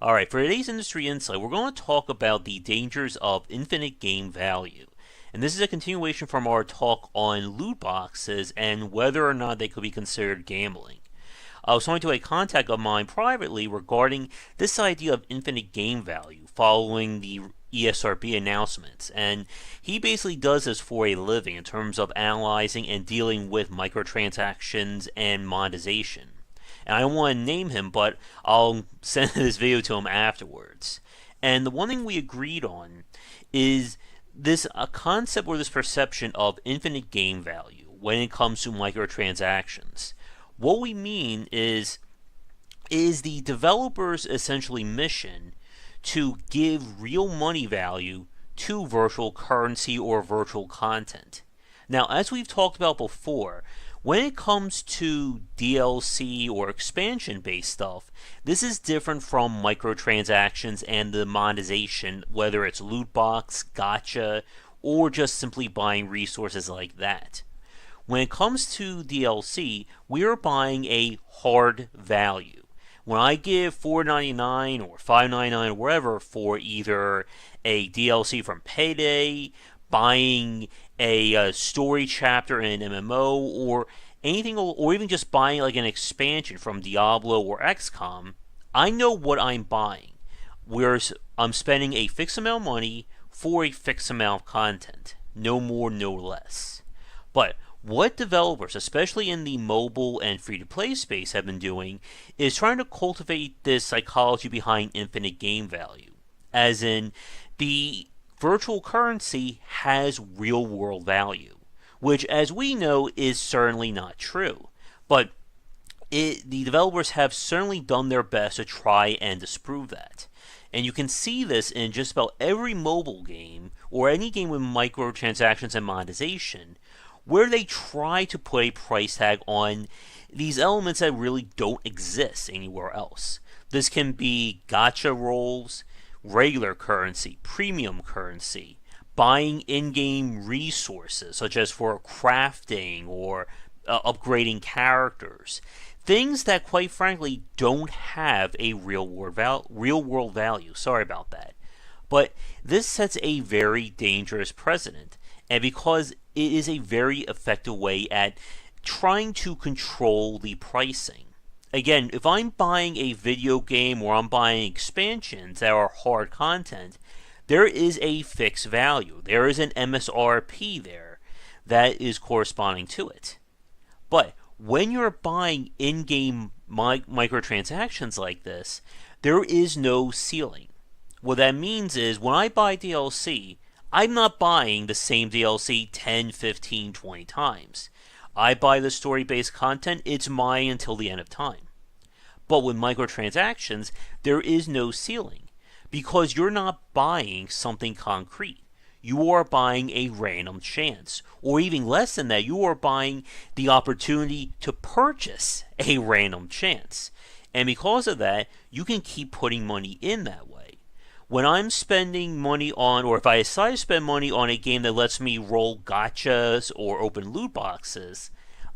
Alright, for today's industry insight, we're going to talk about the dangers of infinite game value. And this is a continuation from our talk on loot boxes and whether or not they could be considered gambling. I was talking to a contact of mine privately regarding this idea of infinite game value following the ESRB announcements, and he basically does this for a living in terms of analyzing and dealing with microtransactions and monetization. And I don't want to name him, but I'll send this video to him afterwards. And the one thing we agreed on is this concept or this perception of infinite game value when it comes to microtransactions. What we mean is the developer's essentially mission to give real money value to virtual currency or virtual content. Now, as we've talked about before, when it comes to DLC or expansion-based stuff, this is different from microtransactions and the monetization, whether it's loot box, gacha, or just simply buying resources like that. When it comes to DLC, we are buying a hard value. When I give $4.99 or $5.99 or wherever for either a DLC from Payday, buying a story chapter in an MMO, or anything, or even just buying like an expansion from Diablo or XCOM, I know what I'm buying. Whereas I'm spending a fixed amount of money for a fixed amount of content. No more, no less. But what developers, especially in the mobile and free-to-play space, have been doing is trying to cultivate this psychology behind infinite game value. As in, the virtual currency has real-world value, which, as we know, is certainly not true. But the developers have certainly done their best to try and disprove that. And you can see this in just about every mobile game, or any game with microtransactions and monetization, where they try to put a price tag on these elements that really don't exist anywhere else. This can be gacha rolls, regular currency, premium currency, buying in-game resources such as for crafting or upgrading characters. Things that, quite frankly, don't have a real-world value. Sorry about that. But this sets a very dangerous precedent, and because it is a very effective way at trying to control the pricing. Again, if I'm buying a video game or I'm buying expansions that are hard content, there is a fixed value. There is an MSRP there that is corresponding to it. But when you're buying in-game microtransactions like this, there is no ceiling. What that means is when I buy DLC, I'm not buying the same DLC 10, 15, 20 times. I buy the story-based content, it's mine until the end of time. But with microtransactions, there is no ceiling, because you're not buying something concrete. You are buying a random chance, or even less than that, you are buying the opportunity to purchase a random chance. And because of that, you can keep putting money in that way. When I'm spending money on, or if I decide to spend money on a game that lets me roll gachas or open loot boxes,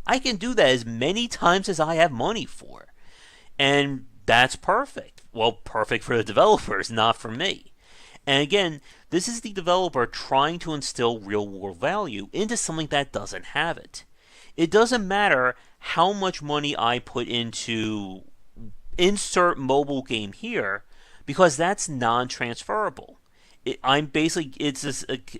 I can do that as many times as I have money for. And that's perfect. Well, perfect for the developers, not for me. And again, this is the developer trying to instill real-world value into something that doesn't have it. It doesn't matter how much money I put into insert mobile game here, because that's non-transferable. It's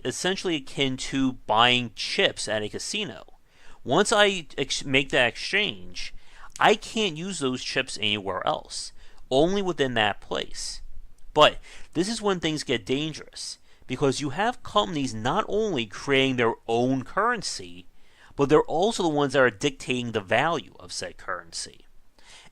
essentially akin to buying chips at a casino. Once I make that exchange, I can't use those chips anywhere else, only within that place. But this is when things get dangerous, because you have companies not only creating their own currency, but they're also the ones that are dictating the value of said currency.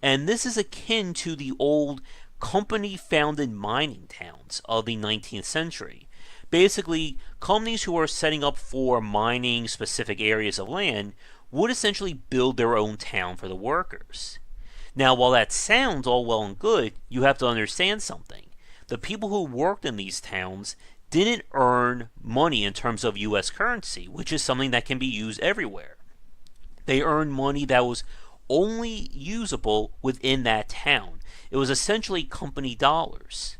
And this is akin to the old company-founded mining towns of the 19th century. Basically, companies who are setting up for mining specific areas of land would essentially build their own town for the workers. Now, while that sounds all well and good, you have to understand something. The people who worked in these towns didn't earn money in terms of US currency, which is something that can be used everywhere. They earned money that was only usable within that town. It was essentially company dollars.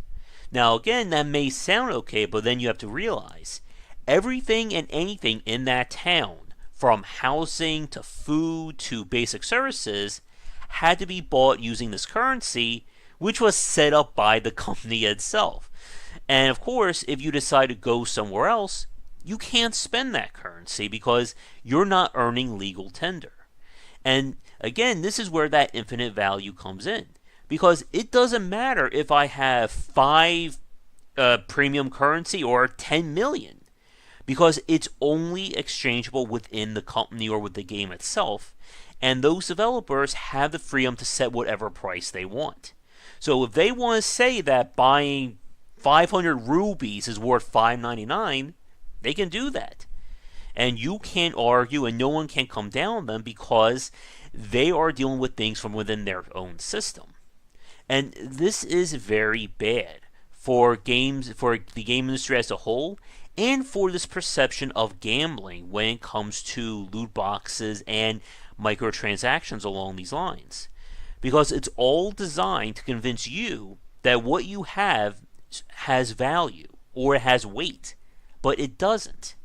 Now, again, that may sound okay, but then you have to realize everything and anything in that town, from housing to food to basic services, had to be bought using this currency, which was set up by the company itself. And of course, if you decide to go somewhere else, you can't spend that currency because you're not earning legal tender. And again, this is where that infinite value comes in. Because it doesn't matter if I have 5 premium currency or 10 million. Because it's only exchangeable within the company or with the game itself. And those developers have the freedom to set whatever price they want. So if they want to say that buying 500 rubies is worth $5.99, they can do that. And you can't argue and no one can come down on them because they are dealing with things from within their own system. And this is very bad for games, for the game industry as a whole, and for this perception of gambling when it comes to loot boxes and microtransactions along these lines. Because it's all designed to convince you that what you have has value or it has weight, but it doesn't.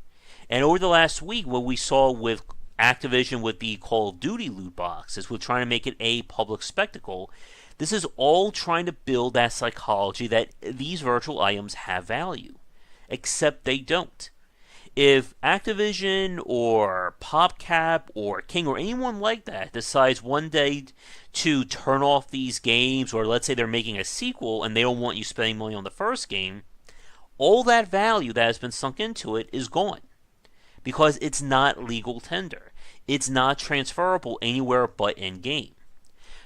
And over the last week, what we saw with Activision with the Call of Duty loot boxes, with trying to make it a public spectacle, this is all trying to build that psychology that these virtual items have value. Except they don't. If Activision or PopCap or King or anyone like that decides one day to turn off these games, or let's say they're making a sequel and they don't want you spending money on the first game, all that value that has been sunk into it is gone. Because it's not legal tender. It's not transferable anywhere but in-game.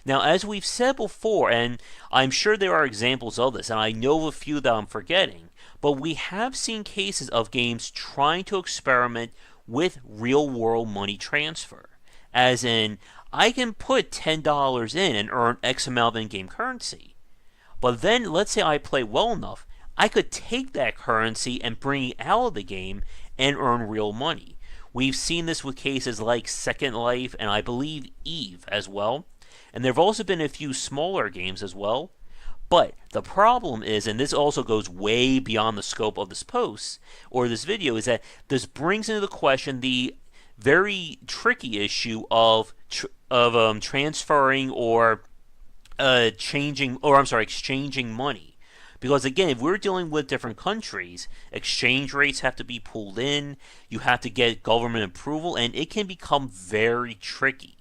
Now, as we've said before, and I'm sure there are examples of this, and I know of a few that I'm forgetting, but we have seen cases of games trying to experiment with real-world money transfer. As in, I can put $10 in and earn X amount of in-game currency. But then, let's say I play well enough, I could take that currency and bring it out of the game and earn real money. We've seen this with cases like Second Life and I believe Eve as well. And there have also been a few smaller games as well. But the problem is, and this also goes way beyond the scope of this post or this video, is that this brings into the question the very tricky issue of transferring or exchanging money. Because again, if we're dealing with different countries, exchange rates have to be pulled in, you have to get government approval, and it can become very tricky.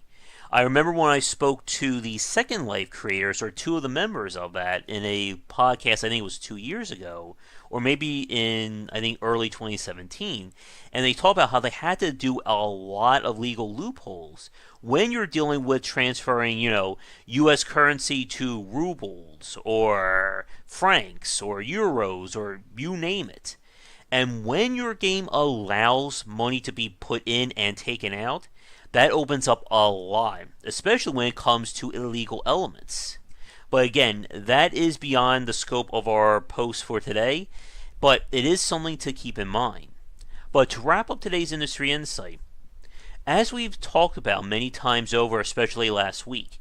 I remember when I spoke to the Second Life creators, or 2 of the members of that, in a podcast, I think it was 2 years ago, or maybe in, I think, early 2017, and they talked about how they had to do a lot of legal loopholes when you're dealing with transferring, U.S. currency to rubles, or francs, or euros, or you name it. And when your game allows money to be put in and taken out, that opens up a lot, especially when it comes to illegal elements. But again, that is beyond the scope of our post for today, but it is something to keep in mind. But to wrap up today's industry insight, as we've talked about many times over, especially last week,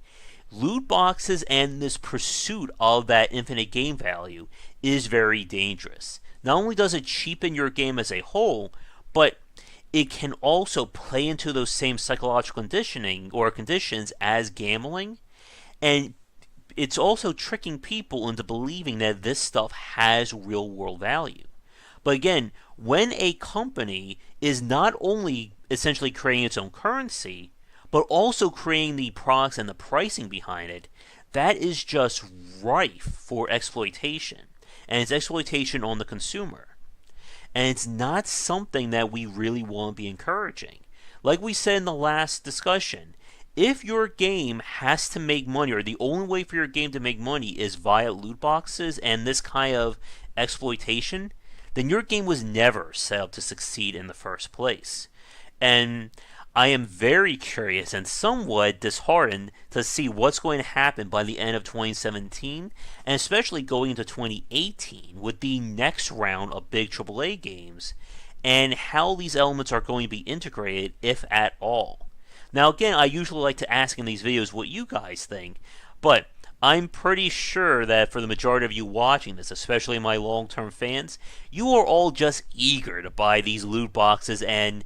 loot boxes and this pursuit of that infinite game value is very dangerous. Not only does it cheapen your game as a whole, but it can also play into those same psychological conditioning or conditions as gambling, and it's also tricking people into believing that this stuff has real world value. But again, when a company is not only essentially creating its own currency, but also creating the products and the pricing behind it, that is just rife for exploitation, and it's exploitation on the consumer. And it's not something that we really want to be encouraging. Like we said in the last discussion, if your game has to make money, or the only way for your game to make money is via loot boxes and this kind of exploitation, then your game was never set up to succeed in the first place. And I am very curious and somewhat disheartened to see what's going to happen by the end of 2017, and especially going into 2018 with the next round of big AAA games, and how these elements are going to be integrated, if at all. Now again, I usually like to ask in these videos what you guys think, but I'm pretty sure that for the majority of you watching this, especially my long-term fans, you are all just eager to buy these loot boxes and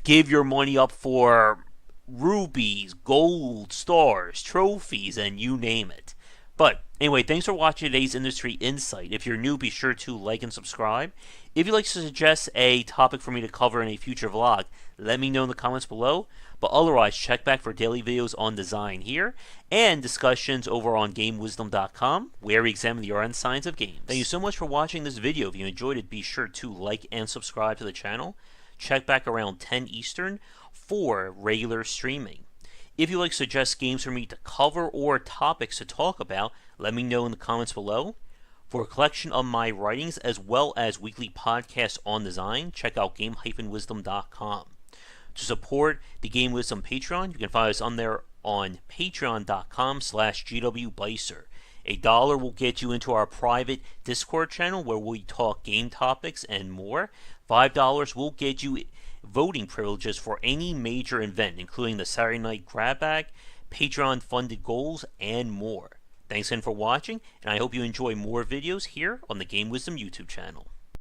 give your money up for rubies, gold, stars, trophies, and you name it. But anyway, thanks for watching today's Industry Insight. If you're new, be sure to like and subscribe. If you'd like to suggest a topic for me to cover in a future vlog, let me know in the comments below. But otherwise, check back for daily videos on design here and discussions over on GameWisdom.com, where we examine the art and science of games. Thank you so much for watching this video. If you enjoyed it, be sure to like and subscribe to the channel. Check back around 10 Eastern for regular streaming. If you'd like to suggest games for me to cover or topics to talk about, let me know in the comments below. For a collection of my writings as well as weekly podcasts on design, check out game-wisdom.com. To support the Game Wisdom Patreon, you can find us on there on patreon.com/GWBycer. $1 will get you into our private Discord channel where we talk game topics and more. $5 will get you voting privileges for any major event, including the Saturday Night Grab Bag, Patreon-funded goals, and more. Thanks again for watching, and I hope you enjoy more videos here on the Game Wisdom YouTube channel.